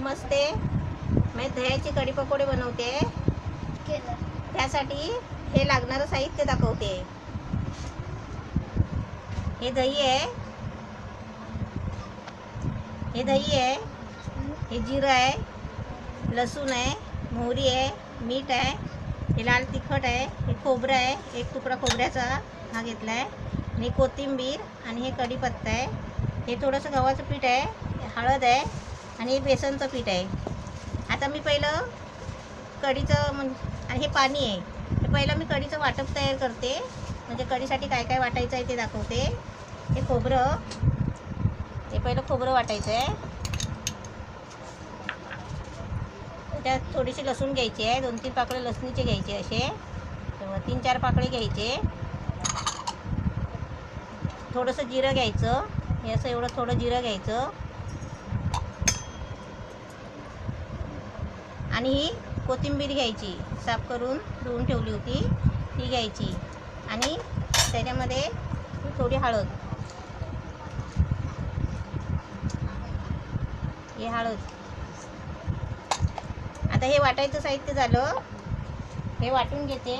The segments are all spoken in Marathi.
नमस्ते. मी दह्याची कढी पकोडे बनवते. त्यासाठी हे लागणारं साहित्य दाखवते. हे दही आहे, हे जिरं आहे, लसूण आहे, मोहरी आहे, मीठ आहे, हे लाल तिखट आहे, हे खोबरं आहे, एक तुकडा खोबऱ्याचा हा घेतला आहे, आणि कोथिंबीर, आणि हे कढीपत्ता आहे, हे थोडंसं गव्हाचं पीठ आहे, हळद आहे, आणि हे बेसनचं पीठ आहे. आता मी पहिलं कढीचं आणि हे पाणी आहे. हे पहिलं मी कढीचं वाटप तयार करते, म्हणजे कढीसाठी काय काय वाटायचं आहे ते दाखवते. हे खोबरं, हे पहिलं खोबरं वाटायचं आहे. त्यात थोडीशी लसूण घ्यायची आहे, 2-3 पाकळे लसणीचे घ्यायचे, असे 3-4 पाकळे घ्यायचे. थोडंसं जिरं घ्यायचं, हे असं एवढं थोडं जिरं घ्यायचं, आणि ही कोथिंबीर घ्यायची, साफ करून धुवून ठेवली होती ती घ्यायची, आणि त्याच्यामध्ये थोडी हळद, हे हळद. आता हे वाटायचं साहित्य झालं, हे वाटून घेते.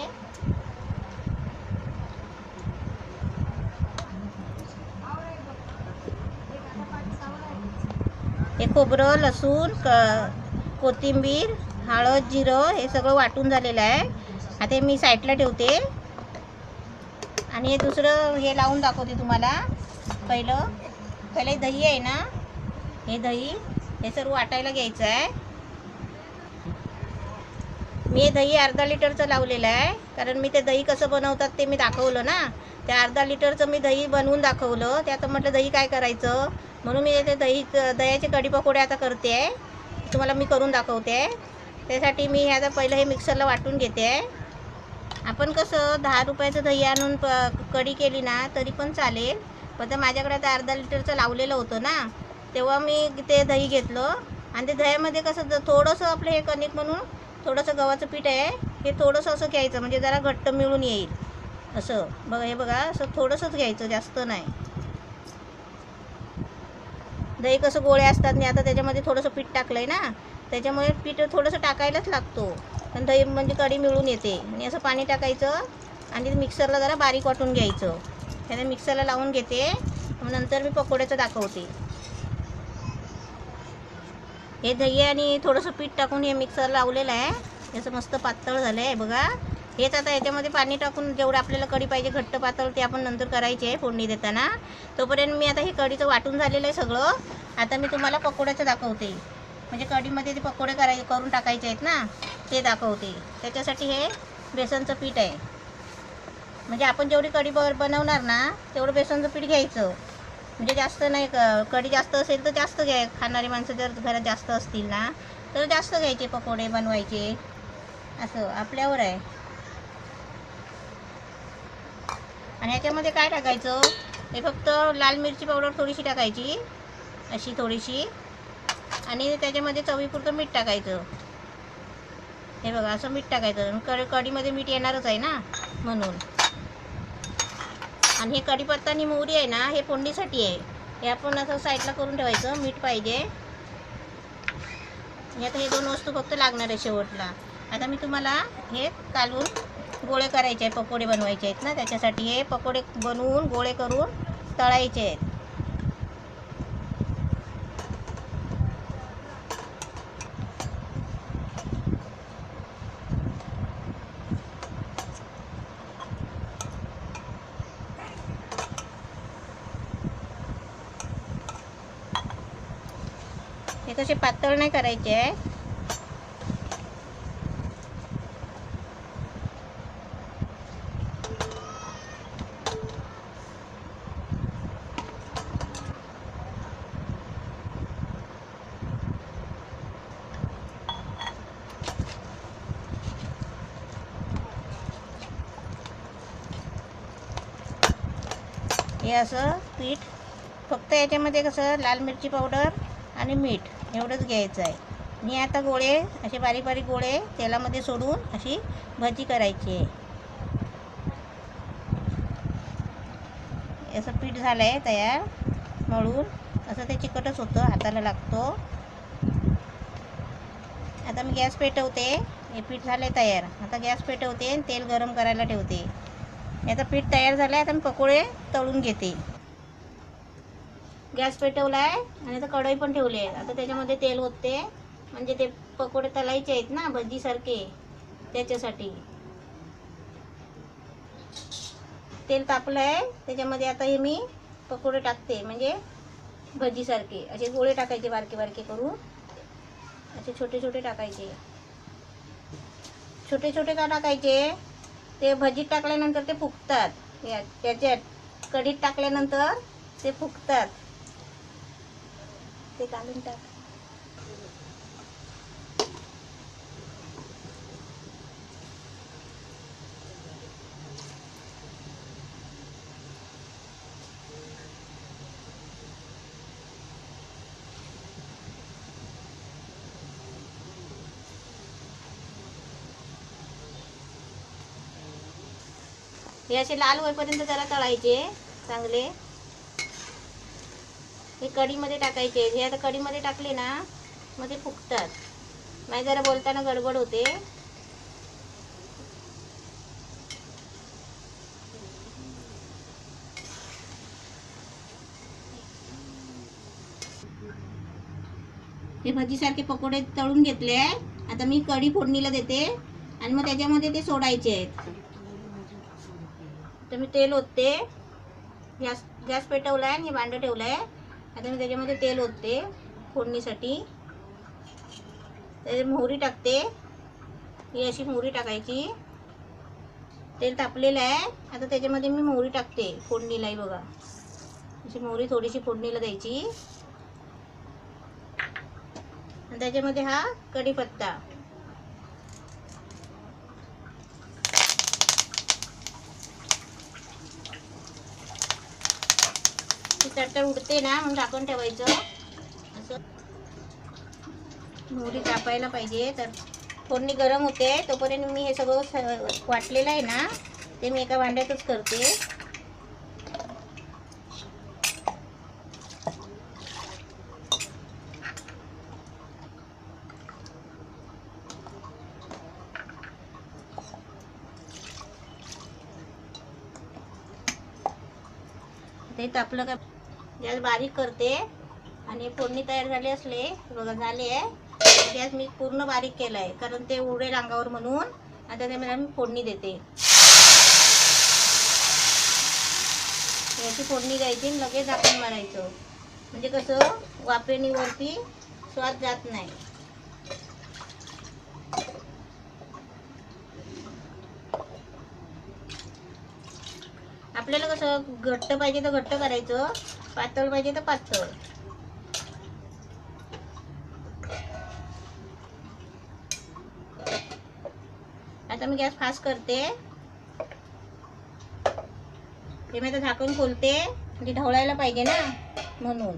हे खोबरं, लसूण, कोथिंबीर, हळद, जिरं हे सगळं वाटून झालेलं आहे. आता मी साईडला ठेवते, आणि हे दुसरं हे लावून दाखवते तुम्हाला. पहिलं दही आहे ना, हे दही हे सर्व वाटायला घ्यायचं आहे. मी हे दही अर्धा लिटरचं लावलेलं आहे, कारण मी ते दही कसं बनवतात ते मी दाखवलं ना. त्या अर्धा लिटरचं मी दही बनवून दाखवलं. त्यात म्हटलं दही काय करायचं, म्हणून मी ते दह्याचे कढी पकोडे आता करते आहे, तुम्हाला मी करून दाखवते. त्यासाठी मी आता पहिलं हे मिक्सरला वाटून घेते. आपण कसं 10 रुपयाचं दही आणून कढी केली ना तरी पण चालेल, पण तर माझ्याकडे आता अर्धा लिटरचं लावलेलं होतं ना, तेव्हा मी ते दही घेतलं. आणि ते दह्यामध्ये कसं थोडंसं आपलं हे कणिक म्हणून थोडंसं गव्हाचं पीठ आहे, हे थोडंसं असं घ्यायचं, म्हणजे जरा घट्ट मिळून येईल असं. बघा, हे बघा, असं थोडंसंच घ्यायचं, जास्त नाही. दही कसं गोळे असतात नाही, आता त्याच्यामध्ये थोडंसं पीठ टाकलं आहे ना, त्याच्यामुळे पीठ थोडंसं टाकायलाच लागतो, पण दही म्हणजे कढी मिळून येते. आणि असं पाणी टाकायचं, आणि मिक्सरला जरा बारीक वाटून घ्यायचं. त्याने मिक्सरला लावून घेते, मग नंतर मी पकोड्याचं दाखवते. हे दही आणि थोडंसं पीठ टाकून हे मिक्सर लावलेलं आहे, याचं मस्त पातळ झालं आहे बघा. हेच आता याच्यामध्ये पाणी टाकून जेवढं आपल्याला कढी पाहिजे घट्ट पातळ ते आपण नंतर करायचे आहे फोडणी देताना. तोपर्यंत मी आता हे कढीचं वाटून झालेलं आहे सगळं. आता मी तुम्हाला पकोड्याचं दाखवते, म्हणजे कढीमध्ये ते पकोडे करून टाकायचे आहेत ना, ते दाखवते. त्याच्यासाठी हे बेसनचं पीठ आहे, म्हणजे आपण जेवढी कढी बनवणार ना तेवढं बेसनचं पीठ घ्यायचं. म्हणजे जास्त नाही, कढी जास्त असेल तर जास्त घ्या. खाणारी माणसं जर घरात जास्त असतील ना तर जास्त घ्यायचे पकोडे बनवायचे, असं आपल्यावर आहे. आणि याच्यामध्ये काय टाकायचं, हे फक्त लाल मिरची पावडर थोडीशी टाकायची, अशी थोडीशी, आणि त्याच्यामध्ये चवीपुरतं मीठ टाकायचं. हे बघा, असं मीठ टाकायचं. कढीमध्ये मीठ येणारच आहे ना म्हणून. आणि हे कढीपत्ता आणि मोहरी आहे ना, हे फोडणीसाठी आहे. हे आपण असं साईडला करून ठेवायचं, मीठ पाहिजे. आता हे 2 वस्तू फक्त लागणार आहे शेवटला. आता मी तुम्हाला हे कालवून गोळे करायचे आहे, पकोडे बनवायचे आहेत ना, त्याच्यासाठी हे पकोडे बनवून गोळे करून तळायचे आहेत. हे कसे पातळ नाही करायचे आहे. हे असं पीठ फक्त याच्यामध्ये कसं लाल मिरची पावडर आणि मीठ एवढंच घ्यायचं आहे. आणि आता गोळे असे बारीक बारीक गोळे तेलामध्ये सोडून अशी भजी करायची आहे. असं पीठ झालं आहे तयार मळून, असं ते चिकटच होतं, हाताला लागतो. आता मी गॅस पेटवते. हे पीठ झाले तयार. आता गॅस पेटवते आणि तेल गरम करायला ठेवते. आता पीठ तयार झालं आहे. आता मी पकोडे तळून घेते. गॅस पेटवला आहे आणि आता कढई पण ठेवली आहे. आता त्याच्यामध्ये तेल ओतते, म्हणजे ते पकोडे तळायचे आहेत ना भजीसारखे, त्याच्यासाठी. तेल तापलं आहे, त्याच्यामध्ये आता हे मी पकोडे टाकते, म्हणजे भजीसारखे असे गोळे टाकायचे, बारके बारके करून असे छोटे छोटे टाकायचे. छोटे छोटे का टाकायचे? ते भजीत टाकल्यानंतर ते फुगतात. त्याच्यात कढीत टाकल्यानंतर ते फुगतात. ते घालून टाक. हे असे लाल होईपर्यंत जरा तळायचे चांगले. हे कढीमध्ये टाकायचे. हे आता कढीमध्ये टाकले ना मग ते फुगतात. नाही जरा बोलताना गडबड होते. हे भजीसारखे पकोडे तळून घेतले. आता मी कढी फोडणीला देते आणि मग त्याच्यामध्ये ते सोडायचे आहेत. तर मी तेल ओतते. गॅस पेटवला आहे आणि हे भांडं ठेवलं आहे. आता मी त्याच्यामध्ये तेल ओतते फोडणीसाठी. त्याच्यात मोहरी टाकते. ही अशी मोहरी टाकायची. तेल तापलेलं आहे. आता त्याच्यामध्ये मी मोहरी टाकते फोडणीलाही. बघा अशी मोहरी थोडीशी फोडणीला द्यायची. आणि त्याच्यामध्ये हा कढीपत्ता. तडतड उडते ना म्हणून झाकण ठेवायचं. असं मोहरी तापायला पाहिजे. तर फोडणी गरम होते तोपर्यंत मी हे सगळं वाटलेलं आहे ना ते मी एका भांड्यातच करते. ते तापलं का गॅस बारीक करते आणि फोडणी तयार झाली असले. बघा झाली आहे. गॅस मी पूर्ण बारीक केला आहे कारण ते उडेल अंगावर म्हणून. आता त्यामध्ये मी फोडणी देते. याची फोडणी द्यायची आणि लगेच झाकण मारायचं, म्हणजे कसं वाफेनी वरती स्वाद जात नाही. आपल्याला कसं घट्ट पाहिजे तर घट्ट करायचं, पातळ पाहिजे तर पातळ. आता मी गॅस फास्ट करते. हे मी आता झाकण खोलते, म्हणजे ढवळायला पाहिजे ना म्हणून.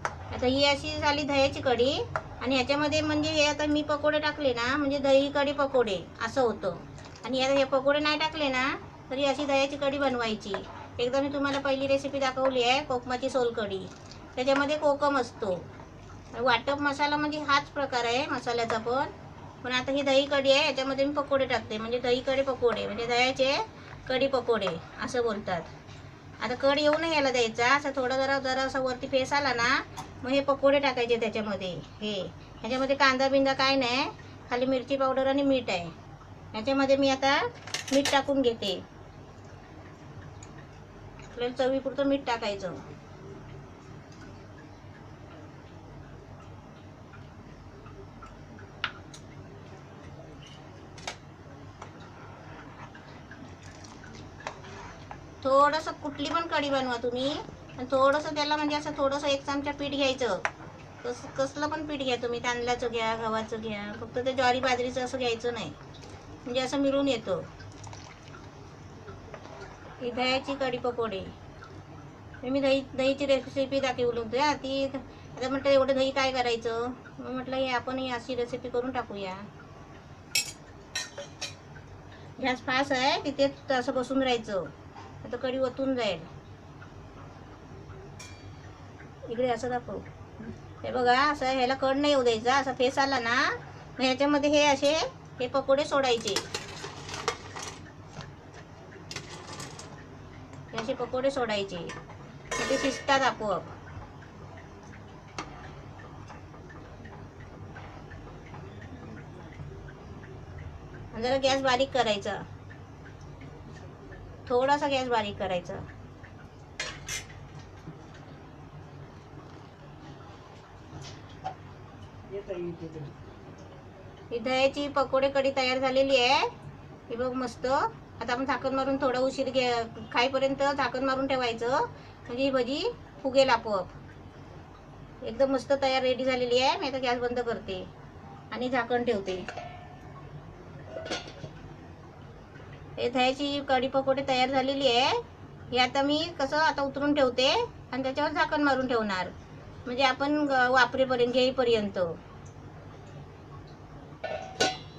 आता ही अशी झाली दह्याची कढी. आणि ह्याच्यामध्ये म्हणजे हे आता मी पकोडे टाकले ना म्हणजे दही कढी पकोडे असं होतं. आणि आता हे पकोडे नाही टाकले ना तरी अशी दह्याची कढी बनवायची. एकदा मी तुम्हाला पहिली रेसिपी दाखवली आहे कोकमाची सोलकढी. त्याच्यामध्ये कोकम असतो. वाटप मसाला म्हणजे हाच प्रकार आहे मसाल्याचा पण आता ही दही कढी आहे. याच्यामध्ये मी पकोडे टाकते, म्हणजे दही कढी पकोडे, म्हणजे दह्याचे कढी पकोडे असं बोलतात. आता कढ येऊ नाही यायला द्यायचा. असं थोडा जरा असं वरती फेस आला ना मग हे पकोडे टाकायचे त्याच्यामध्ये. ह्याच्यामध्ये कांदा बिंदा काय नाही, खाली मिरची पावडर आणि मीठ आहे. ह्याच्यामध्ये मी आता मीठ टाकून घेते. आपल्याला चवीपुरतं मीठ टाकायचं. थोडंसं कुठली पण कढी बनवा तुम्ही आणि थोडंसं त्याला म्हणजे असं थोडंसं 1 चमचा पीठ घ्यायचं. कसलं पण पीठ घ्या तुम्ही, तांदळाचं घ्या, गव्हाचं घ्या, फक्त ते ज्वारी बाजरीचं असं घ्यायचं नाही, म्हणजे असं मिळून येतं. ही दह्याची कढी पकोडे मी दहीची रेसिपी दाखवली होती. ती आता म्हटलं एवढं दही काय करायचं, मग म्हटलं हे आपण ही अशी रेसिपी करून टाकूया. गॅस फास्ट आहे, तिथे असं बसून राहायचं. आता कढी ओतून जाईल. इकडे असं दाखव. हे बघा, असं ह्याला कड नाही येऊ द्यायचा. असा फेस आला ना, मग ह्याच्यामध्ये हे पकोडे सोडायचे. हे असे पकोडे सोडायचे, ते शिजतात आपोआप. जरा गॅस बारीक करायचा, थोडासा गॅस बारीक करायचा. ही दह्याची पकोडे कढी तयार झालेली आहे. ही बघ मस्त. आता आपण झाकण मारून थोडा उशीर खाईपर्यंत झाकण मारून ठेवायचं, म्हणजे ही भजी फुगेल आपोआप. एकदम मस्त तयार रेडी झालेली आहे. मी आता गॅस बंद करते आणि झाकण ठेवते. हे दह्याची कढी पकोडे तयार झालेली आहे. हे आता मी आता उतरून ठेवते आणि त्याच्यावर झाकण मारून ठेवणार, म्हणजे आपण वापरेपर्यंत घेईपर्यंत.